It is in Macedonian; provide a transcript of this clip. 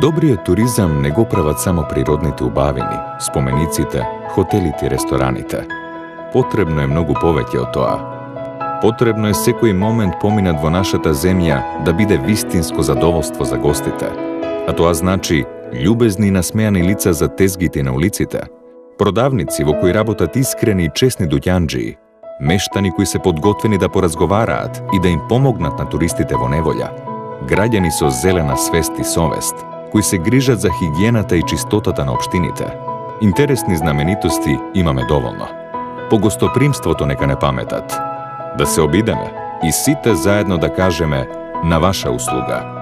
Добриот туризам не го прават само природните убавини, спомениците, хотелите и рестораните. Потребно е многу повеќе од тоа. Потребно е секој момент поминат во нашата земја да биде вистинско задоволство за гостите. А тоа значи љубезни и насмејани лица за тезгите на улиците, продавници во кои работат искрени и честни дуќанџии, мештани кои се подготвени да поразговараат и да им помогнат на туристите во неволја, граѓани со зелена свест и совест, кои се грижат за хигиената и чистотата на општините. Интересни знаменитости имаме доволно. По гостопримството нека не паметат. Да се обидеме и сите заедно да кажеме на ваша услуга.